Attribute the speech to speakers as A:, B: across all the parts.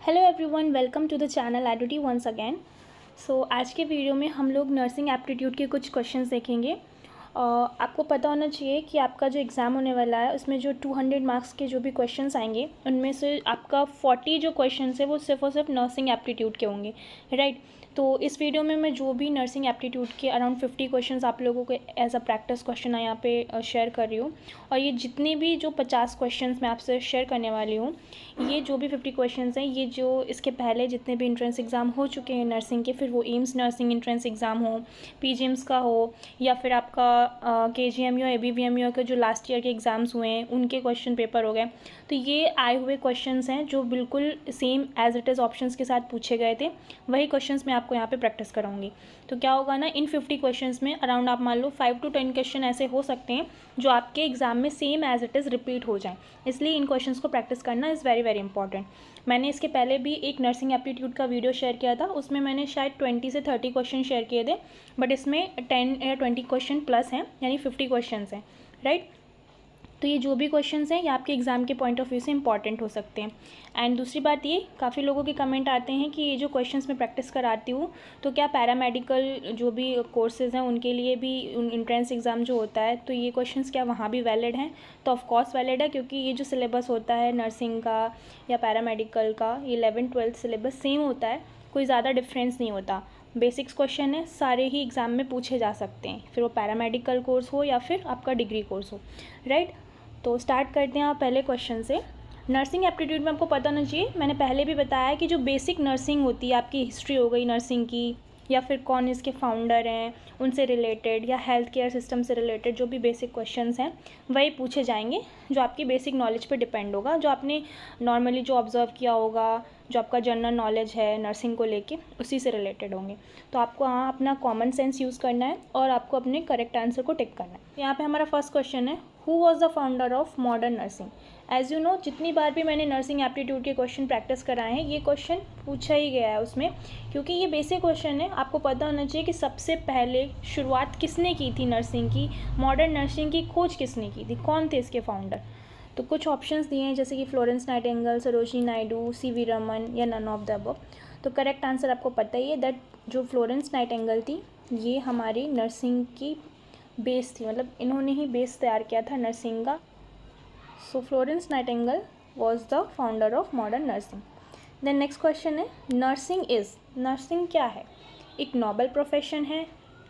A: Hello everyone, welcome to the channel Edutee once again. So आज के video में हम लोग नर्सिंग एप्टीट्यूड के कुछ क्वेश्चंस देखेंगे। आपको पता होना चाहिए कि आपका जो एग्ज़ाम होने वाला है उसमें जो 200 मार्क्स के जो भी क्वेश्चंस आएंगे उनमें से आपका 40 जो क्वेश्चंस है वो सिर्फ और सिर्फ नर्सिंग एप्टीट्यूड के होंगे, राइट। तो इस वीडियो में मैं जो भी नर्सिंग एप्टीट्यूड के अराउंड 50 क्वेश्चंस आप लोगों को एज अ प्रैक्टिस क्वेश्चन यहाँ पे शेयर कर रही हूँ। और ये जितने भी जो 50 क्वेश्चंस मैं आपसे शेयर करने वाली हूँ, ये जो भी 50 क्वेश्चंस हैं, ये जो इसके पहले जितने भी एंट्रेंस एग्ज़ाम हो चुके हैं नर्सिंग के, फिर वो एम्स नर्सिंग एंट्रेंस एग्ज़ाम हो, पीजीएम्स का हो, या फिर आपका केजीएमयू या एबीवीएमयू के जो लास्ट ईयर के एग्ज़ाम्स हुए हैं उनके क्वेश्चन पेपर हो गए। तो ये आए हुए क्वेश्चंस हैं जो बिल्कुल same as it is options के साथ पूछे गए थे, वही क्वेश्चंस मैं आपको यहाँ पे प्रैक्टिस कराऊंगी। तो क्या होगा ना, इन 50 क्वेश्चंस में अराउंड आप मान लो 5 to 10 क्वेश्चन ऐसे हो सकते हैं जो आपके एग्ज़ाम में same as it is repeat हो जाएं, इसलिए इन क्वेश्चंस को प्रैक्टिस करना इज़ वेरी वेरी इंपॉर्टेंट। मैंने इसके पहले भी एक नर्सिंग एप्टीट्यूड का वीडियो शेयर किया था, उसमें मैंने शायद 20 से 30 क्वेश्चन शेयर किए थे, बट इसमें 10 या 20 क्वेश्चन प्लस हैं, यानी 50 क्वेश्चन हैं, राइट। तो ये जो भी क्वेश्चंस हैं ये आपके एग्ज़ाम के पॉइंट ऑफ व्यू से इंपॉर्टेंट हो सकते हैं। एंड दूसरी बात ये, काफ़ी लोगों के कमेंट आते हैं कि ये जो क्वेश्चंस मैं प्रैक्टिस कराती हूँ तो क्या पैरामेडिकल जो भी कोर्सेज़ हैं उनके लिए भी एंट्रेंस एग्ज़ाम जो होता है तो ये क्वेश्चंस क्या वहाँ भी वैलिड हैं? तो ऑफकोर्स वैलिड है, क्योंकि ये जो सिलेबस होता है नर्सिंग का या पैरामेडिकल का, 11th-12th सिलेबस सेम होता है, कोई ज़्यादा डिफरेंस नहीं होता। बेसिक्स क्वेश्चन है, सारे ही एग्ज़ाम में पूछे जा सकते हैं, फिर वो पैरामेडिकल कोर्स हो या फिर आपका डिग्री कोर्स हो, राइट। तो स्टार्ट करते हैं आप पहले क्वेश्चन से। नर्सिंग एप्टीट्यूड में आपको पता होना चाहिए, मैंने पहले भी बताया कि जो बेसिक नर्सिंग होती है, आपकी हिस्ट्री हो गई नर्सिंग की, या फिर कौन इसके फाउंडर हैं उनसे रिलेटेड, या हेल्थ केयर सिस्टम से रिलेटेड जो भी बेसिक क्वेश्चंस हैं वही पूछे जाएंगे, जो आपकी बेसिक नॉलेज पे डिपेंड होगा, जो आपने नॉर्मली जो ऑब्जर्व किया होगा, जो आपका जनरल नॉलेज है नर्सिंग को लेके उसी से रिलेटेड होंगे। तो आपको यहाँ अपना कॉमन सेंस यूज़ करना है और आपको अपने करेक्ट आंसर को टिक करना है। यहाँ पे हमारा फर्स्ट क्वेश्चन है, who was the founder of modern nursing. As you know, जितनी बार भी मैंने नर्सिंग एप्टीट्यूड के क्वेश्चन प्रैक्टिस कराए हैं ये क्वेश्चन पूछा ही गया है उसमें, क्योंकि ये बेसिक क्वेश्चन है। आपको पता होना चाहिए कि सबसे पहले शुरुआत किसने की थी नर्सिंग की, मॉडर्न नर्सिंग की खोज किसने की थी, कौन थे इसके फाउंडर। तो कुछ ऑप्शंस दिए हैं जैसे कि Florence Nightingale, Sarojini Naidu, CV Raman, या नन ऑफ द अबव। तो करेक्ट आंसर आपको पता ही है दैट जो फ्लोरेंस नाइटिंगेल थी ये हमारी नर्सिंग की बेस थी, मतलब इन्होंने ही बेस तैयार किया था नर्सिंग का। So Florence Nightingale was the founder of modern nursing. Then next question है, नर्सिंग क्या है? एक नोबल प्रोफेशन है,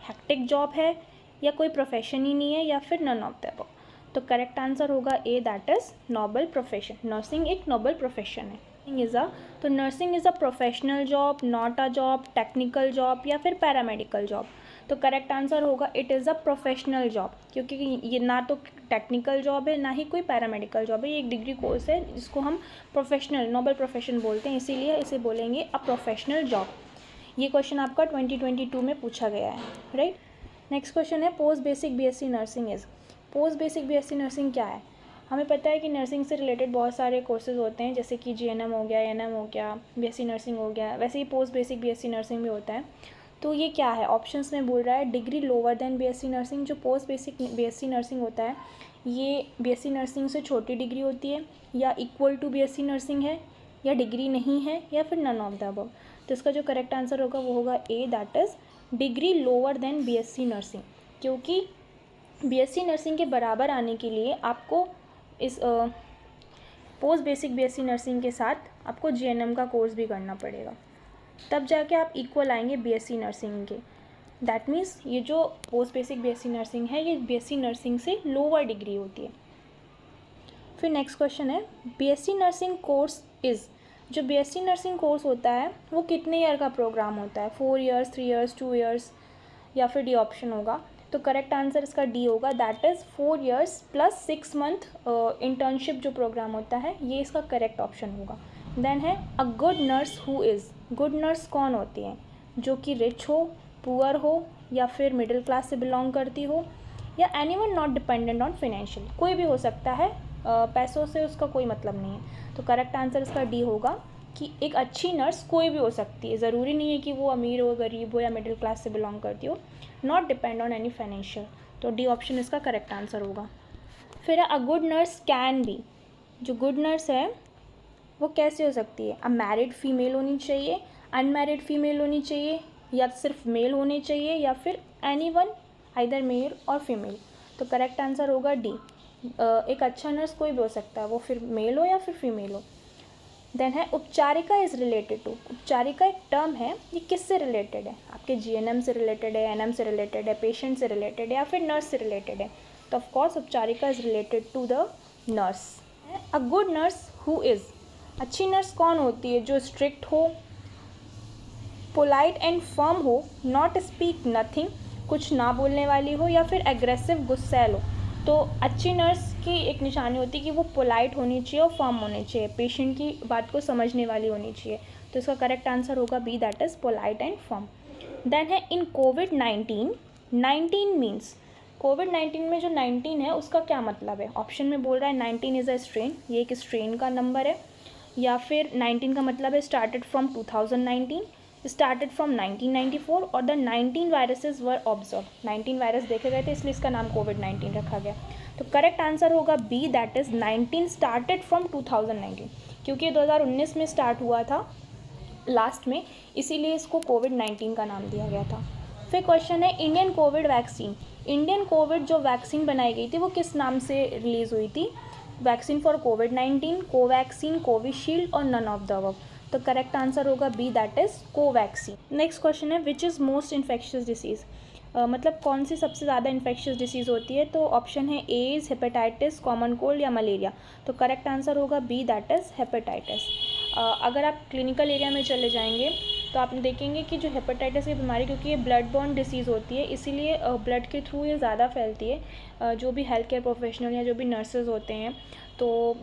A: हेक्टिक जॉब है, या कोई प्रोफेशन ही नहीं है, या फिर नन ऑफ द अबव। तो करेक्ट आंसर होगा A, that is noble profession. Nursing एक नोबल प्रोफेशन है। तो nursing is a professional job, not a job, technical job, या फिर पैरामेडिकल जॉब। तो करेक्ट आंसर होगा it is a professional job, क्योंकि ये ना तो टेक्निकल जॉब है ना ही कोई पैरामेडिकल जॉब है, ये एक डिग्री कोर्स है जिसको हम प्रोफेशनल नोबल प्रोफेशन बोलते हैं, इसीलिए इसे बोलेंगे अ प्रोफेशनल जॉब। ये क्वेश्चन आपका 2022 में पूछा गया है, राइट। नेक्स्ट क्वेश्चन है, post basic BSc nursing is. Post basic BSc nursing क्या है? हमें पता है कि नर्सिंग से रिलेटेड बहुत सारे कोर्सेज होते हैं, जैसे कि जीएनएम हो गया, एएनएम हो गया, बीएससी नर्सिंग हो गया, वैसे ही पोस्ट बेसिक बीएससी नर्सिंग भी होता है। तो ये क्या है? ऑप्शंस में बोल रहा है degree lower than BSc nursing. जो पोस्ट बेसिक बीएससी नर्सिंग होता है ये बीएससी नर्सिंग से छोटी डिग्री होती है, या इक्वल टू बीएससी नर्सिंग है, या डिग्री नहीं है, या फिर नन ऑफ द अबव। तो इसका जो करेक्ट आंसर होगा वो होगा A, that is degree lower than BSc nursing, क्योंकि बीएससी नर्सिंग के बराबर आने के लिए आपको इस पोस्ट बेसिक बीएससी नर्सिंग के साथ आपको जीएनएम का कोर्स भी करना पड़ेगा, तब जाके आप इक्वल आएंगे बीएससी नर्सिंग के। दैट मीन्स ये जो पोस्ट बेसिक बीएससी नर्सिंग है ये बीएससी नर्सिंग से लोअर डिग्री होती है। फिर नेक्स्ट क्वेश्चन है, बीएससी नर्सिंग कोर्स इज़। जो बीएससी नर्सिंग कोर्स होता है वो कितने ईयर का प्रोग्राम होता है? 4 ईयर्स, 3 ईयर्स, 2 ईयर्स, या फिर डी ऑप्शन होगा। तो करेक्ट आंसर इसका डी होगा, that is 4 years plus 6 month internship जो प्रोग्राम होता है, ये इसका करेक्ट ऑप्शन होगा। देन है अ good nurse who is. Good nurse कौन होती है? जो कि रिच हो, पुअर हो, या फिर मिडिल क्लास से बिलोंग करती हो, या anyone not dependent on financial. कोई भी हो सकता है, पैसों से उसका कोई मतलब नहीं है। तो करेक्ट आंसर इसका डी होगा कि एक अच्छी नर्स कोई भी हो सकती है, ज़रूरी नहीं है कि वो अमीर हो, गरीब हो, या मिडिल क्लास से बिलोंग करती हो, not depend on any financial. तो डी ऑप्शन इसका करेक्ट आंसर होगा। फिर अ गुड नर्स कैन बी। जो गुड नर्स है वो कैसे हो सकती है? अ मैरिड फीमेल होनी चाहिए, अनमैरिड फीमेल होनी चाहिए, या सिर्फ मेल होने चाहिए, या फिर एनीवन आइदर मेल और फीमेल। तो करेक्ट आंसर होगा डी। एक अच्छा नर्स कोई भी हो सकता है, वो फिर मेल हो या फिर फीमेल हो। देन है उपचारिका इज़ रिलेटेड टू। उपचारिका एक टर्म है, ये किससे रिलेटेड है? आपके जीएनएम से रिलेटेड है, एनएम से रिलेटेड है, पेशेंट से रिलेटेड है, या फिर नर्स से रिलेटेड है? तो ऑफकोर्स उपचारिका is related to the nurse. A good nurse who is. अच्छी नर्स कौन होती है? जो स्ट्रिक्ट हो, पोलाइट एंड फर्म हो, नॉट स्पीक नथिंग, कुछ ना बोलने वाली हो, या फिर एग्रेसिव गुस्सैल हो। तो अच्छी नर्स की एक निशानी होती है कि वो पोलाइट होनी चाहिए और फर्म होनी चाहिए, पेशेंट की बात को समझने वाली होनी चाहिए। तो इसका करेक्ट आंसर होगा B, that is polite and firm. Then है इन कोविड-19, 19 मीन्स, कोविड-19 में जो 19 है उसका क्या मतलब है? ऑप्शन में बोल रहा है 19 इज़ अ स्ट्रेन, ये एक स्ट्रेन का नंबर है, या फिर 19 का मतलब है स्टार्टेड फ्रॉम 2019, स्टार्टेड फ्रॉम 1994, और the 19 viruses were observe. 19 virus देखे गए थे, इसलिए इसका नाम कोविड-19 रखा गया। तो करेक्ट आंसर होगा B, that is 19 started from 2019, क्योंकि ये 2019 में स्टार्ट हुआ था लास्ट में, इसीलिए इसको कोविड-19 का नाम दिया गया था। फिर क्वेश्चन है Indian Covid vaccine. Indian Covid जो वैक्सीन बनाई गई थी वो किस नाम से रिलीज़ हुई थी? वैक्सीन फॉर कोविड-19, कोवैक्सीन, कोविशील्ड, और नन ऑफ द अबव। तो करेक्ट आंसर होगा B, that is Covaxin. Next question है which is most infectious disease. मतलब कौन सी सबसे ज़्यादा इन्फेक्शियस डिसीज़ होती है? तो ऑप्शन है एज, हेपेटाइटिस, कॉमन कोल्ड, या मलेरिया। तो करेक्ट आंसर होगा बी, दैट इज़ हेपेटाइटिस। अगर आप क्लिनिकल एरिया में चले जाएंगे तो आप देखेंगे कि जो हेपेटाइटिस की बीमारी, क्योंकि ये ब्लड बॉर्न डिसीज़ होती है, इसीलिए ब्लड के थ्रू ये ज़्यादा फैलती है। जो भी हेल्थ केयर प्रोफेशनल या जो भी नर्सेज होते हैं, तो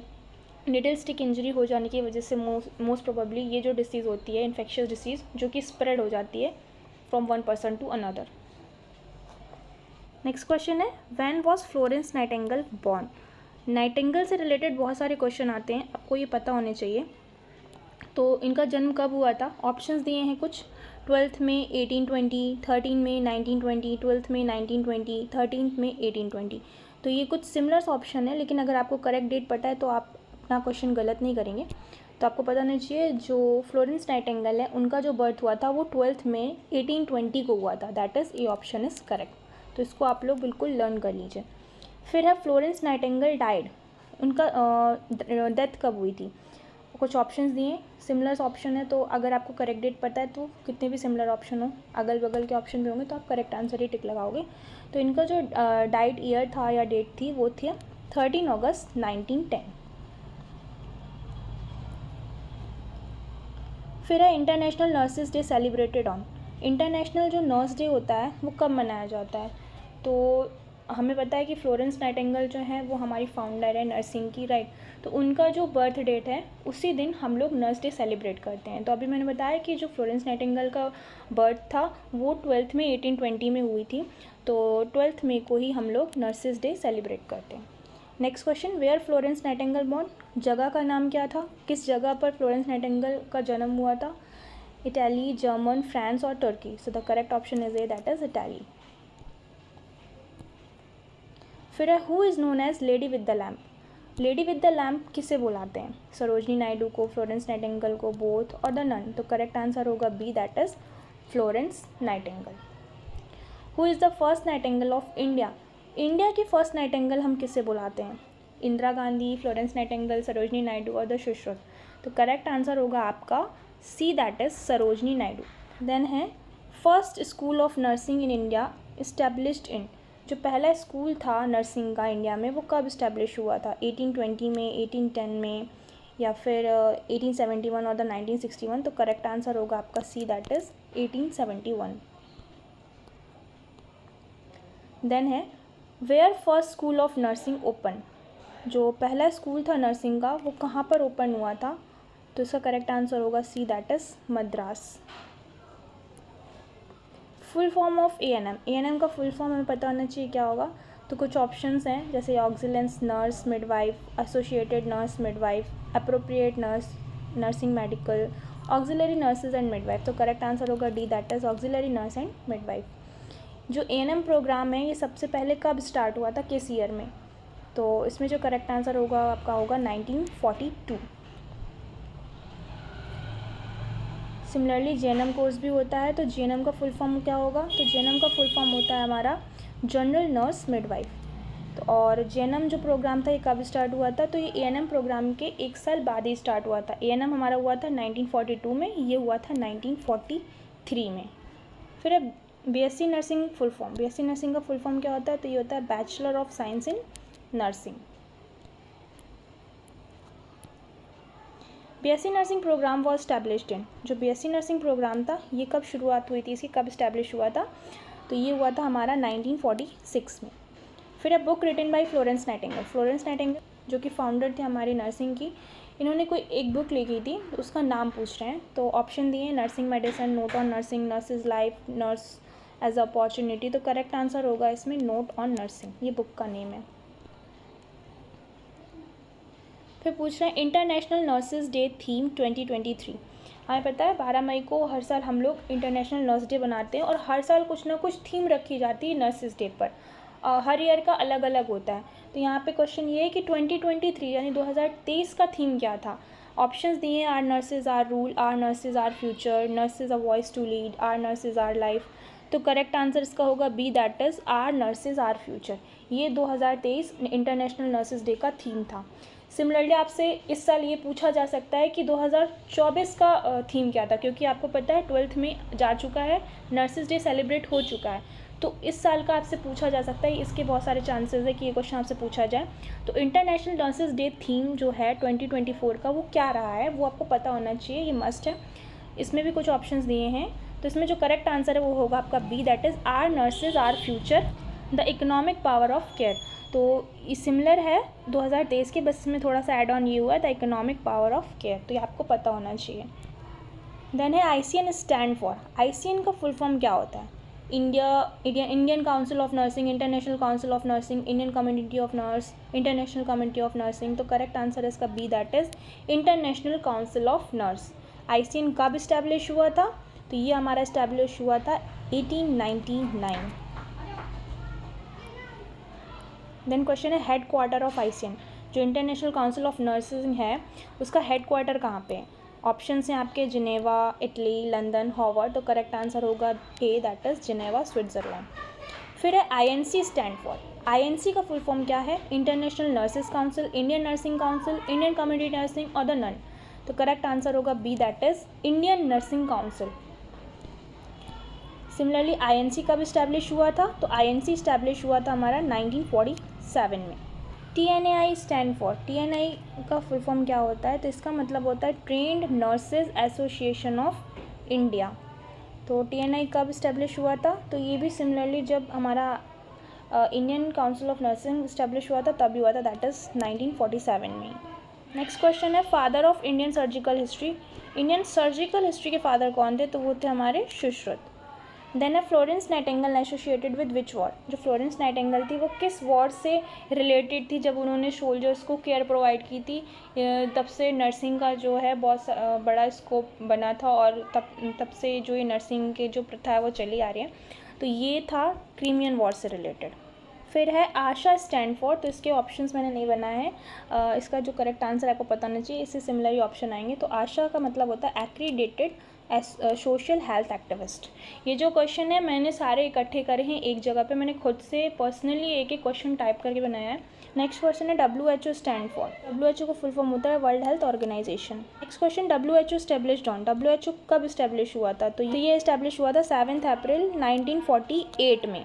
A: निडल स्टिक इंजरी हो जाने की वजह से मोस्ट प्रोबेबली ये जो डिसीज़ होती है इन्फेक्शियस डिसीज़, जो कि स्प्रेड हो जाती है from one person to another. Next question है when was Florence Nightingale born. Nightingale से रिलेटेड बहुत सारे क्वेश्चन आते हैं, आपको ये पता होने चाहिए। तो इनका जन्म कब हुआ था? ऑप्शंस दिए हैं कुछ, 12 में 1820, 13 में 1920, 12 में 1920, 13 में 1820। तो ये कुछ सिमिलर्स ऑप्शन है, लेकिन अगर आपको करेक्ट डेट पता है तो आप अपना क्वेश्चन गलत नहीं करेंगे। तो आपको पता होना चाहिए जो फ्लोरेंस नाइटिंगेल है उनका जो बर्थ हुआ था वो 12 में 1820 को हुआ था, that is A option is correct. तो इसको आप लोग बिल्कुल लर्न कर लीजिए। फिर है फ्लोरेंस नाइटिंगेल डाइड, उनका डेथ कब हुई थी? कुछ ऑप्शंस दिए, सिमिलर्स ऑप्शन है, तो अगर आपको करेक्ट डेट पता है तो कितने भी सिमिलर ऑप्शन हो, अगल बगल के ऑप्शन भी होंगे तो आप करेक्ट आंसर ही टिक लगाओगे। तो इनका जो डाइट ईयर था या डेट थी वो थी 13 अगस्त 1910। फिर है international nurses day celebrated on. International जो नर्स डे होता है वो कब मनाया जाता है? तो हमें पता है कि फ्लोरेंस नाइटिंगेल जो है वो हमारी फाउंडर है नर्सिंग की, राइट। तो उनका जो बर्थ डेट है उसी दिन हम लोग नर्स डे सेलिब्रेट करते हैं। तो अभी मैंने बताया कि जो फ्लोरेंस नाइटिंगेल का बर्थ था वो 12 में 1820 में हुई थी, तो 12 मई को ही हम लोग नर्सेज डे सेलिब्रेट करते हैं। Next question where Florence Nightingale born. जगह का नाम क्या था? किस जगह पर फ्लोरेंस नाइटिंगेल का जन्म हुआ था? इटली, जर्मन, फ्रांस और तुर्की। So the correct option is A, that is Italy. फिर है who is known as lady with the lamp. Lady with the lamp किसे बुलाते हैं? सरोजनी नायडू को, फ्लोरेंस नाइटिंगेल को, बोथ, और द नन। तो करेक्ट आंसर होगा B, that is Florence Nightingale. Who is the first nightingale of India. India की first nightingale हम किसे बुलाते हैं? इंदिरा गांधी, फ्लोरेंस नाइटिंगेल, सरोजनी नायडू और द सुश्रुत। तो करेक्ट आंसर होगा आपका C, that is Sarojini Naidu. Then है first school of nursing in India established in. जो पहला स्कूल था नर्सिंग का इंडिया में वो कब इस्टेब्लिश हुआ था? 1820 में, 1810 में, या फिर 1871 और द 1961। तो करेक्ट आंसर होगा आपका सी, दैट इज़ 1871। देन है where first school of nursing open. जो पहला स्कूल था नर्सिंग का वो कहाँ पर ओपन हुआ था? तो इसका करेक्ट आंसर होगा C, that is Madras. Full form of ANM. ANM का फुल फॉर्म हमें पता होना चाहिए क्या होगा। तो कुछ ऑप्शंस हैं जैसे auxiliary nurse midwife, associated nurse midwife, appropriate nurse, nursing medical, auxiliary nurses and midwife. तो करेक्ट आंसर होगा D, that is auxiliary nurse and midwife. जो एएनएम प्रोग्राम है ये सबसे पहले कब स्टार्ट हुआ था, किस ईयर में? तो इसमें जो करेक्ट आंसर होगा आपका होगा 1942। सिमिलरली जेएनएम कोर्स भी होता है, तो जेएनएम का फुल फॉर्म क्या होगा? तो जेएनएम का फुल फॉर्म होता है हमारा जनरल नर्स मिडवाइफ। तो और जेएनएम जो प्रोग्राम था ये कब स्टार्ट हुआ था? तो ये एएनएम प्रोग्राम के 1 साल बाद ही स्टार्ट हुआ था। एएनएम हमारा हुआ था 1942 में, ये हुआ था 1943 में। फिर अब BSc nursing full form, BSc nursing का फुल फॉर्म क्या होता है? तो ये होता है bachelor of science in nursing. BSc nursing program was established in, जो बीएससी नर्सिंग प्रोग्राम था ये कब शुरुआत हुई थी, इसकी कब स्टैब्लिश हुआ था? तो ये हुआ था हमारा 1946 में। फिर अब book written by Florence Nightingale. Florence Nightingale जो कि फाउंडर थे हमारी नर्सिंग की, इन्होंने कोई एक बुक लिखी थी, तो उसका नाम पूछ रहे हैं। तो ऑप्शन दिए nursing medicine, note on nursing, nurses life, nurse as opportunity. तो करेक्ट आंसर होगा इसमें नोट ऑन नर्सिंग, ये बुक का नेम है। फिर पूछ रहे हैं इंटरनेशनल नर्सेज डे थीम 2023। हमें पता है 12 मई को हर साल हम लोग इंटरनेशनल नर्स डे बनाते हैं और हर साल कुछ ना कुछ थीम रखी जाती है नर्सेज डे पर। हर ईयर का अलग अलग होता है। तो यहाँ पे क्वेश्चन ये है कि 2023 यानी 2023 का थीम क्या था? ऑप्शंस दिए हैं our nurses our role, our nurses our future, nurses a voice to lead, our nurses our life. तो करेक्ट आंसर इसका होगा B, that is our nurses our future. ये 2023 इंटरनेशनल नर्सेज डे का theme था। Similarly आपसे इस साल ये पूछा जा सकता है कि 2024 का थीम क्या था, क्योंकि आपको पता है 12th में जा चुका है, नर्सेज डे सेलिब्रेट हो चुका है। तो इस साल का आपसे पूछा जा सकता है, इसके बहुत सारे चांसेस है कि ये क्वेश्चन आपसे पूछा जाए। तो इंटरनेशनल नर्सेज डे थीम जो है 2024 का वो क्या रहा है वो आपको पता होना चाहिए, ये मस्ट है। इसमें भी कुछ ऑप्शंस दिए हैं, तो इसमें जो करेक्ट आंसर है वो होगा आपका B, that is our nurses our future the economic power of care. तो ये सिमिलर है 2023 के, बस इसमें थोड़ा सा ऐड ऑन ये हुआ है the economic power of care, तो ये आपको पता होना चाहिए। देन है ICN स्टैंड फॉर। ICN का फुल फॉर्म क्या होता है? Indian council of nursing, international council of nursing, Indian community of nurse, international community of nursing. तो करेक्ट आंसर है इसका B, that is international council of nurse. ICN कब establish हुआ था? तो ये हमारा इस्टेब्लिश हुआ था 1899। देन क्वेश्चन है हेड क्वार्टर ऑफ ICN, जो इंटरनेशनल काउंसिल ऑफ नर्सिंग है उसका हेड क्वार्टर कहाँ पे है? ऑप्शंस हैं आपके जिनेवा, इटली, लंदन, हॉवर्ड। तो करेक्ट आंसर होगा A, that is Geneva, Switzerland. फिर है INC स्टैंड फॉर। INC का फुल फॉर्म क्या है? International nurses council, Indian nursing council, Indian community nursing और द नन। तो करेक्ट आंसर होगा B, that is Indian nursing council. Similarly INC कब establish हुआ था? तो INC इस्टेब्लिश हुआ था हमारा 1947 में। TNAI stand for. TNAI का फुल फॉर्म क्या होता है? तो इसका मतलब होता है trend nurses association of India. तो TNAI कब इस्टेब्लिश हुआ था? तो ये भी सिमिलरली जब हमारा Indian council of nursing establish हुआ था तभी हुआ था, दैट इज़ 1947 में। नेक्स्ट क्वेश्चन है father of Indian surgical history. Indian surgical history के फादर कौन थे? तो वो थे हमारे सुश्रुत। देन है Florence Nightingale associated with which war. जो फ्लोरेंस नाइटिंगेल थी वो किस वॉर से रिलेटेड थी? जब उन्होंने सोल्जर्स को केयर प्रोवाइड की थी, तब से नर्सिंग का जो है बहुत बड़ा स्कोप बना था और तब से जो ये नर्सिंग के जो प्रथा है वो चली आ रही है। तो ये था क्रीमियन वॉर से रिलेटेड। फिर है आशा स्टैंड फॉर। तो इसके ऑप्शंस मैंने नहीं बनाए हैं, इसका जो करेक्ट आंसर आपको पता होना चाहिए, इससे सिमिलर ही ऑप्शन आएंगे। तो आशा का मतलब होता है एक्रीडेटेड सोशल हेल्थ एक्टिविस्ट। ये जो क्वेश्चन है मैंने सारे इकट्ठे करे हैं एक जगह पे, मैंने खुद से पर्सनली एक एक क्वेश्चन टाइप करके बनाया है। नेक्स्ट क्वेश्चन है WHO स्टैंड फॉर। WHO का फुल फॉर्म होता है world health organization. Next question WHO established on. WHO कब इस्टेब्लिश हुआ था? तो ये इस्टेब्लिश हुआ था 7 अप्रैल 1948 में।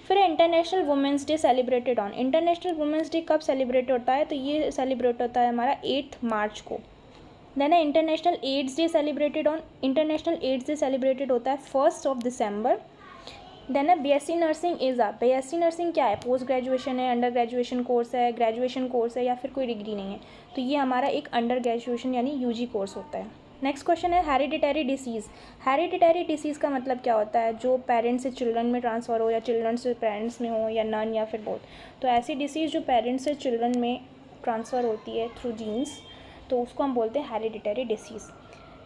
A: फिर international women's day celebrated on. International women's day कब सेलिब्रेट होता है? तो ये सेलिब्रेट होता है हमारा 8 मार्च को। देन है international AIDS day celebrated on. International AIDS day celebrated होता है 1 दिसंबर। देन है BSc nursing is a. BSc nursing क्या है? पोस्ट ग्रेजुएशन है, अंडर ग्रेजुएशन कोर्स है, ग्रेजुएशन कोर्स है या फिर कोई डिग्री नहीं है। तो ये हमारा एक अंडर ग्रेजुएशन यानी UG कोर्स होता है। नेक्स्ट क्वेश्चन है हेरिडिटरी डिसीज़। हेरिडिटरी डिसीज़ का मतलब क्या होता है? जो पेरेंट्स से चिल्ड्रन में ट्रांसफ़र हो या चिल्ड्रन से पेरेंट्स में हो या नन या फिर बोथ। तो ऐसी डिसीज़ जो पेरेंट्स से चिल्ड्रन में ट्रांसफ़र होती है थ्रू जीन्स, तो उसको हम बोलते हैं हेरिडिटरी डिसीज़।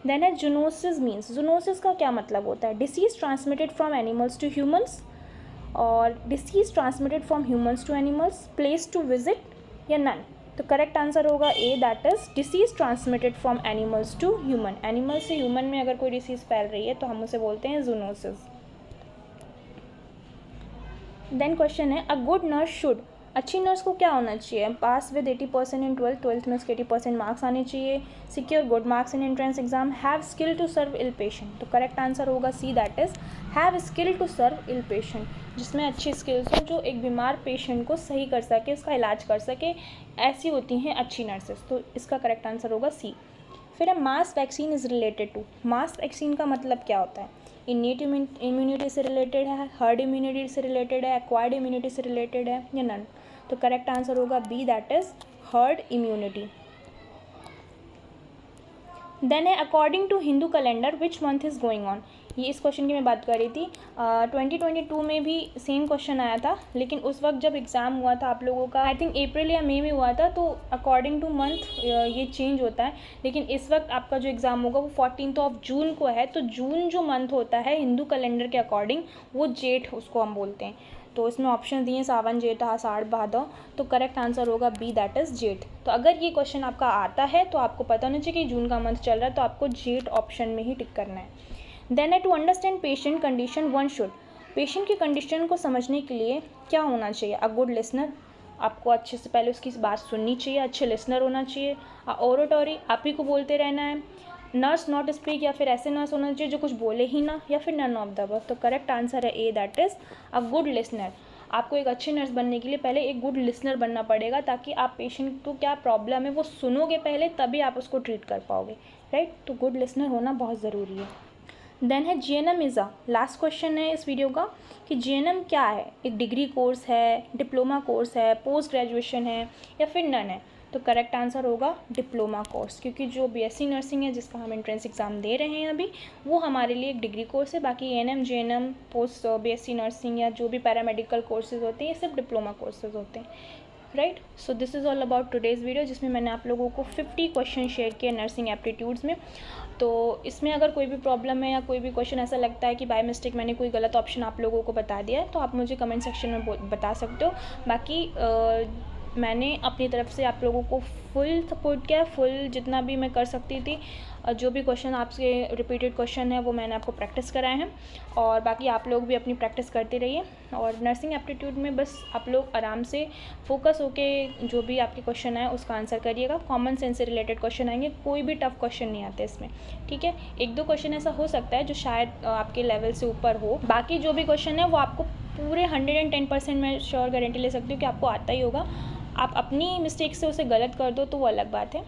A: देन है जूनोसिस मीन्स। जूनोसिस का क्या मतलब होता है? Disease transmitted from animals to humans और disease transmitted from humans to animals, place to visit या नन। तो करेक्ट आंसर होगा A, that is disease transmitted from animals to human. Animal से ह्यूमन में अगर कोई डिसीज़ फैल रही है तो हम उसे बोलते हैं जूनोसिस। देन क्वेश्चन है, अ गुड नर्स शुड, अच्छी नर्स को क्या होना चाहिए? पास विद 80% इन ट्वेल्थ में उसके 80% मार्क्स आने चाहिए, secure good marks in entrance exam, have skill to serve ill patient. तो करेक्ट आंसर होगा C, that is have skill to serve ill patient, जिसमें अच्छी स्किल्स हो, जो एक बीमार पेशेंट को सही कर सके, उसका इलाज कर सके, ऐसी होती हैं अच्छी नर्सेस। तो इसका करेक्ट आंसर होगा सी। फिर है mass vaccine is related to, mass vaccine का मतलब क्या होता है? इनेट इम्यूनिटी से रिलेटेड है, हर्ड इम्यूनिटी से रिलेटेड है, एक्वायर्ड इम्यूनिटी से रिलेटेड है या नन? तो करेक्ट आंसर होगा B, that is herd immunity. Then है according to Hindu calendar which month is going on, ये इस क्वेश्चन की मैं बात कर रही थी। 2022 में भी सेम क्वेश्चन आया था, लेकिन उस वक्त जब एग्ज़ाम हुआ था आप लोगों का, आई थिंक अप्रैल या मई में हुआ था, तो अकॉर्डिंग टू मंथ ये चेंज होता है। लेकिन इस वक्त आपका जो एग्ज़ाम होगा वो 14 जून को है, तो जून जो मंथ होता है हिंदू कैलेंडर के अकॉर्डिंग वो जेठ उसको हम बोलते हैं। तो इसमें ऑप्शन दिए सावन, जेठ, आषाढ़, भादौ, तो करेक्ट आंसर होगा बी, दैट इज़ जेठ। तो अगर ये क्वेश्चन आपका आता है तो आपको पता होना चाहिए कि जून का मंथ चल रहा है, तो आपको जेठ ऑप्शन में ही टिक करना है। देन है to understand patient condition one should, patient की कंडीशन को समझने के लिए क्या होना चाहिए? अ गुड लिसनर, आपको अच्छे से पहले उसकी बात सुननी चाहिए, अच्छे लिसनर होना चाहिए। ओरेटरी, आप ही को बोलते रहना है। नर्स नॉट स्पीक, या फिर ऐसे नर्स होना चाहिए जो कुछ बोले ही ना, या फिर नन ऑफ द अबव। तो करेक्ट आंसर है A, that is a good listener. आपको एक अच्छे नर्स बनने के लिए पहले एक गुड लिसनर बनना पड़ेगा, ताकि आप पेशेंट को क्या प्रॉब्लम है वो सुनोगे पहले, तभी आप उसको ट्रीट कर पाओगे, राइट? तो गुड लिसनर होना बहुत ज़रूरी है। देन है GNM is a, last question है इस वीडियो का, कि जीएनएम क्या है? एक डिग्री कोर्स है, डिप्लोमा कोर्स है, पोस्ट ग्रेजुएशन है, या फिर नन है? तो करेक्ट आंसर होगा डिप्लोमा कोर्स, क्योंकि जो बीएससी नर्सिंग है जिसका हम एंट्रेंस एग्ज़ाम दे रहे हैं अभी, वो हमारे लिए एक डिग्री कोर्स है। बाकी ANM, GNM, post BSc nursing या जो भी पैरामेडिकल कोर्सेज होते हैं, ये सिर्फ डिप्लोमा कोर्सेज होते हैं, right? So this is all about today's video, जिसमें मैंने आप लोगों को 50 क्वेश्चन शेयर किए नर्सिंग एप्टीट्यूड्स में। तो इसमें अगर कोई भी प्रॉब्लम है या कोई भी क्वेश्चन ऐसा लगता है कि बाय मिस्टेक मैंने कोई गलत ऑप्शन आप लोगों को बता दिया है, तो आप मुझे कमेंट सेक्शन में बता सकते हो। बाकी मैंने अपनी तरफ से आप लोगों को फुल सपोर्ट किया, फुल जितना भी मैं कर सकती थी। जो भी क्वेश्चन आपसे रिपीटेड क्वेश्चन है वो मैंने आपको प्रैक्टिस कराए हैं, और बाकी आप लोग भी अपनी प्रैक्टिस करते रहिए। और नर्सिंग एप्टीट्यूड में बस आप लोग आराम से फोकस होके जो भी आपके क्वेश्चन है उसका आंसर करिएगा। कॉमन सेंस से रिलेटेड क्वेश्चन आएंगे, कोई भी टफ क्वेश्चन नहीं आते इसमें, ठीक है? एक दो क्वेश्चन ऐसा हो सकता है जो शायद आपके लेवल से ऊपर हो, बाकी जो भी क्वेश्चन है वो आपको पूरे 110% मैं श्योर गारंटी ले सकती हूँ कि आपको आता ही होगा। आप अपनी मिस्टेक से उसे गलत कर दो तो वो अलग बात है,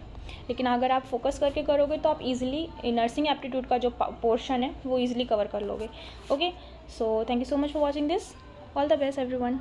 A: लेकिन अगर आप फोकस करके करोगे तो आप इजीली नर्सिंग एप्टीट्यूड का जो पोर्शन है वो इजीली कवर कर लोगे। Okay, so thank you so much for watching this. All the best everyone.